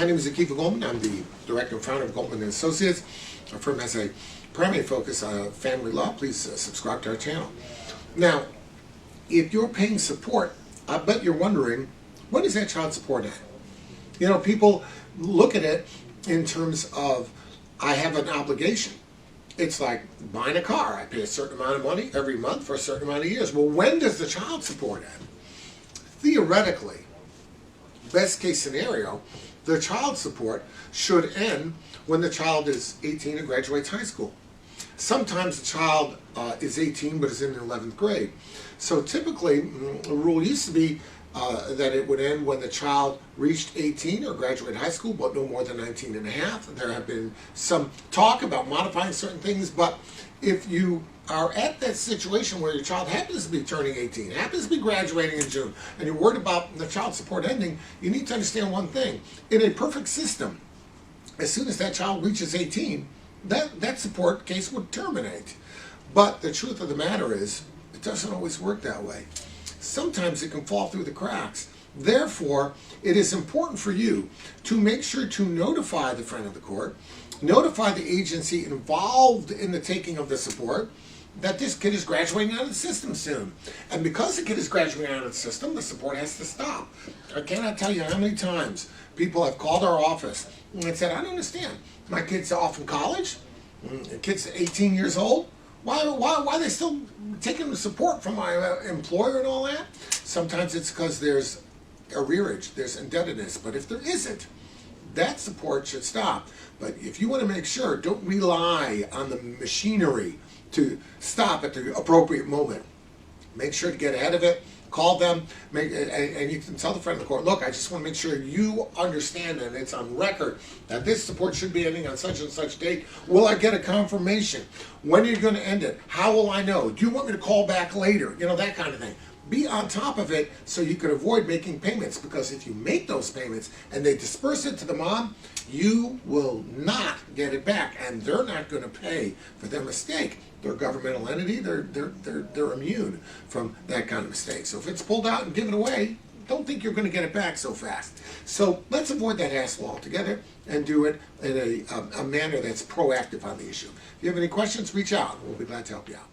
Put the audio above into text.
My name is Goldman. I'm the director and founder of Goldman & Associates. Our firm has a primary focus on family law. Please subscribe to our channel. Now, if you're paying support, I bet you're wondering, what is that child support at? You know, people look at it in terms of, I have an obligation. It's like buying a car. I pay a certain amount of money every month for a certain amount of years. Well, when does the child support end? Theoretically, best case scenario, the child support should end when the child is 18 and graduates high school. Sometimes the child is 18 but is in the 11th grade. So typically, the rule used to be that it would end when the child reached 18 or graduated high school, but no more than 19 and a half. There have been some talk about modifying certain things, but if you are at that situation where your child happens to be turning 18, happens to be graduating in June, and you're worried about the child support ending, you need to understand one thing. In a perfect system, as soon as that child reaches 18, that support case would terminate. But the truth of the matter is, it doesn't always work that way. Sometimes it can fall through the cracks. Therefore, it is important for you to make sure to notify the friend of the court, notify the agency involved in the taking of the support, that this kid is graduating out of the system soon. And because the kid is graduating out of the system, the support has to stop. I cannot tell you how many times people have called our office and said, I don't understand. My kid's off in college, the kid's 18 years old. Why are they still taking the support from my employer and all that? Sometimes it's because there's arrearage, there's indebtedness. But if there isn't, that support should stop. But if you want to make sure, don't rely on the machinery to stop at the appropriate moment. Make sure to get ahead of it. Call them, and you can tell the friend of the court, look, I just want to make sure you understand and it's on record that this support should be ending on such and such date. Will I get a confirmation? When are you going to end it? How will I know? Do you want me to call back later? You know, that kind of thing. Be on top of it so you can avoid making payments, because if you make those payments and they disperse it to the mom, you will not get it back, and they're not going to pay for their mistake. They're a governmental entity. They're immune from that kind of mistake. So if it's pulled out and given away, don't think you're going to get it back so fast. So let's avoid that hassle altogether and do it in a manner that's proactive on the issue. If you have any questions, reach out. We'll be glad to help you out.